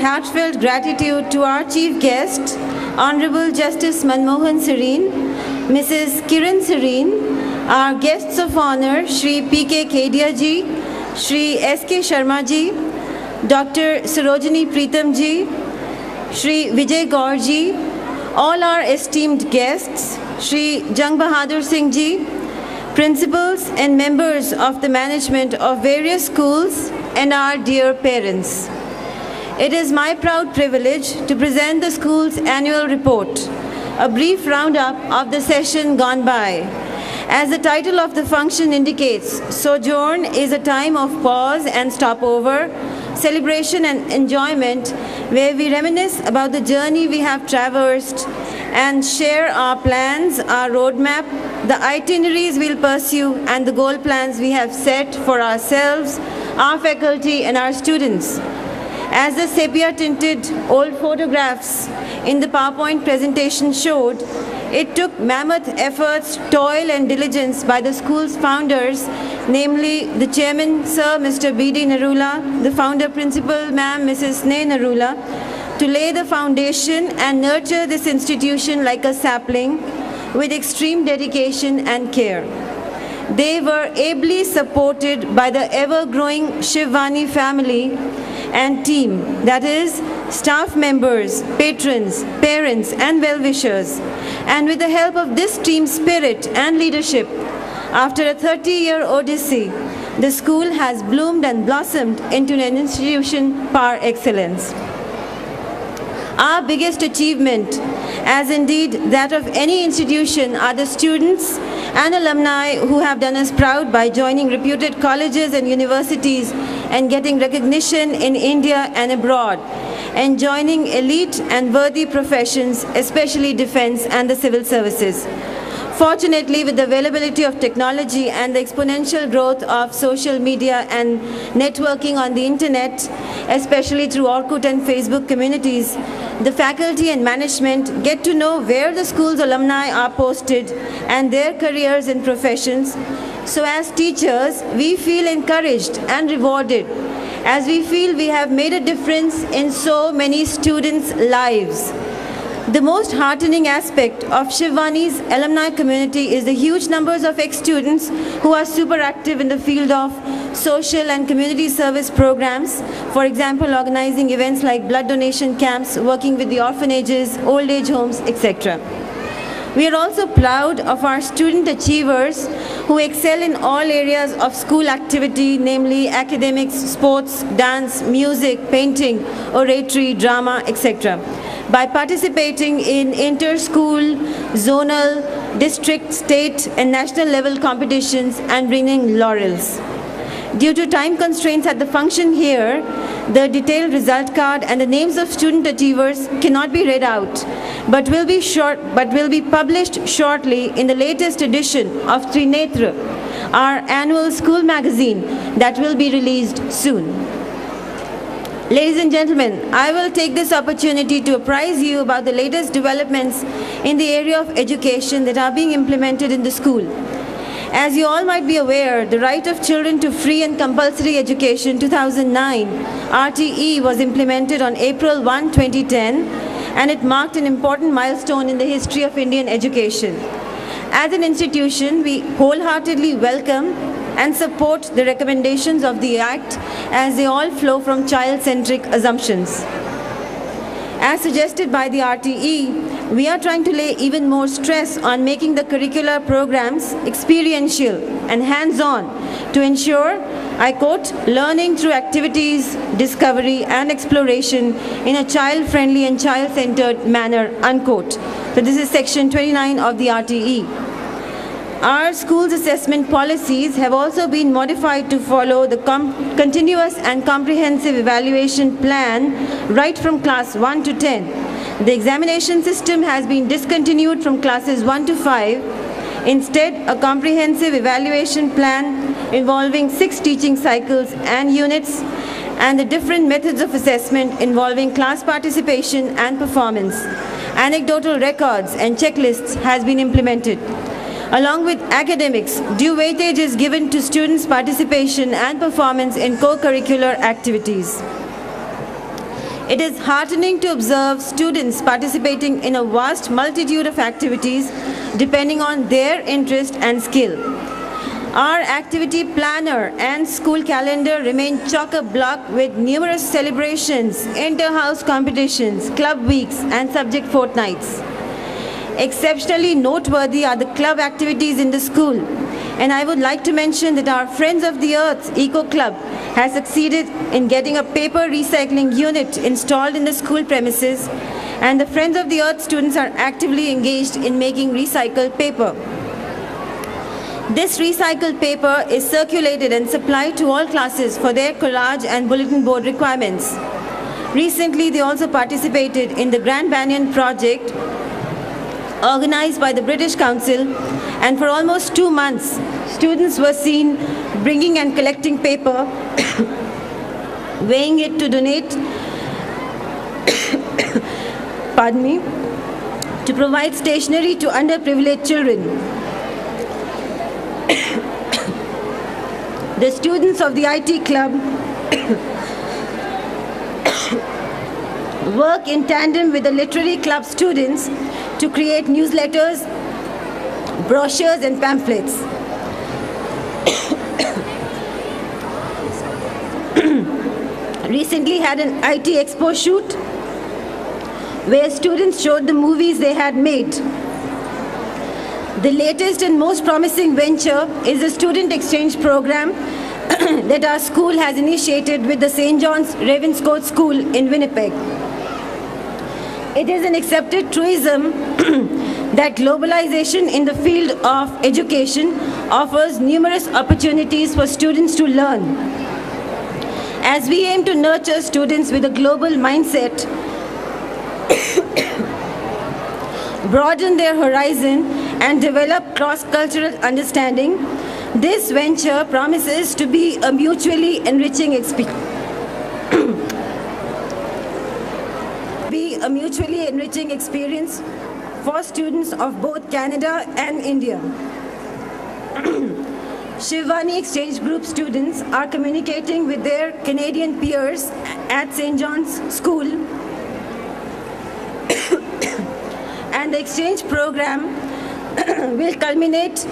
heartfelt gratitude to our chief guest, Honorable Justice Manmohan Sareen, Mrs. Kiran Sareen, our guests of honor, Shri P.K. Kedia ji, Shri S.K. Sharma ji, Dr. Sarojini Pritam ji, Shri Vijay Gaur ji, all our esteemed guests, Shri Jang Bahadur Singh ji, principals and members of the management of various schools, and our dear parents. It is my proud privilege to present the school's annual report, a brief roundup of the session gone by. As the title of the function indicates, sojourn is a time of pause and stopover, celebration and enjoyment, where we reminisce about the journey we have traversed and share our plans, our roadmap, the itineraries we'll pursue, and the goal plans we have set for ourselves, our faculty, and our students. As the sepia-tinted old photographs in the PowerPoint presentation showed, it took mammoth efforts, toil, and diligence by the school's founders, namely the chairman, Sir Mr. B.D. Narula, the founder principal, Ma'am Mrs. Sneh Narula, to lay the foundation and nurture this institution like a sapling with extreme dedication and care. They were ably supported by the ever-growing Shivvani family and team, that is, staff members, patrons, parents, and well-wishers. And with the help of this team spirit and leadership, after a 30-year odyssey, the school has bloomed and blossomed into an institution par excellence. Our biggest achievement, as indeed that of any institution, are the students and alumni who have done us proud by joining reputed colleges and universities and getting recognition in India and abroad, and joining elite and worthy professions, especially defense and the civil services. Fortunately, with the availability of technology and the exponential growth of social media and networking on the internet, especially through Orkut and Facebook communities, the faculty and management get to know where the school's alumni are posted and their careers and professions. So as teachers, we feel encouraged and rewarded as we feel we have made a difference in so many students' lives. The most heartening aspect of Shivvani's alumni community is the huge numbers of ex-students who are super active in the field of social and community service programs, for example, organizing events like blood donation camps, working with the orphanages, old age homes, etc. We are also proud of our student achievers who excel in all areas of school activity, namely academics, sports, dance, music, painting, oratory, drama, etc. by participating in inter-school, zonal, district, state, and national level competitions and winning laurels. Due to time constraints at the function here, the detailed result card and the names of student achievers cannot be read out, but will be published shortly in the latest edition of Trinetra, our annual school magazine that will be released soon. Ladies and gentlemen, I will take this opportunity to apprise you about the latest developments in the area of education that are being implemented in the school. As you all might be aware, the Right of Children to Free and Compulsory Education 2009, RTE, was implemented on April 1, 2010, and it marked an important milestone in the history of Indian education. As an institution, we wholeheartedly welcome and support the recommendations of the Act as they all flow from child-centric assumptions. As suggested by the RTE, we are trying to lay even more stress on making the curricular programs experiential and hands-on to ensure, I quote, learning through activities, discovery, and exploration in a child-friendly and child-centered manner, unquote. So this is section 29 of the RTE. Our school's assessment policies have also been modified to follow the continuous and comprehensive evaluation plan right from class 1 to 10. The examination system has been discontinued from classes 1 to 5. Instead, a comprehensive evaluation plan involving 6 teaching cycles and units and the different methods of assessment involving class participation and performance, anecdotal records and checklists has been implemented. Along with academics, due weightage is given to students' participation and performance in co-curricular activities. It is heartening to observe students participating in a vast multitude of activities depending on their interest and skill. Our activity planner and school calendar remain chock-a-block with numerous celebrations, inter-house competitions, club weeks, and subject fortnights. Exceptionally noteworthy are the club activities in the school, and I would like to mention that our Friends of the Earth Eco Club has succeeded in getting a paper recycling unit installed in the school premises, and the Friends of the Earth students are actively engaged in making recycled paper. This recycled paper is circulated and supplied to all classes for their collage and bulletin board requirements. Recently, they also participated in the Grand Banyan project organized by the British Council, and for almost 2 months, students were seen bringing and collecting paper, weighing it to donate, pardon me, to provide stationery to underprivileged children. The students of the IT club work in tandem with the literary club students to create newsletters, brochures, and pamphlets. Recently had an IT expo shoot where students showed the movies they had made. The latest and most promising venture is the student exchange program that our school has initiated with the St. John's Ravenscourt School in Winnipeg. It is an accepted truism that globalization in the field of education offers numerous opportunities for students to learn. As we aim to nurture students with a global mindset, broaden their horizon, and develop cross-cultural understanding, this venture promises to be a mutually enriching experience. For students of both Canada and India. Shivani Exchange Group students are communicating with their Canadian peers at St. John's School, and the exchange program will culminate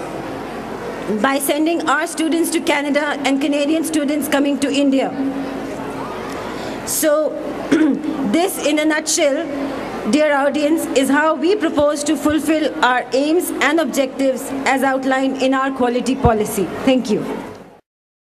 by sending our students to Canada and Canadian students coming to India. So, this in a nutshell, dear audience, is how we propose to fulfill our aims and objectives as outlined in our quality policy. Thank you.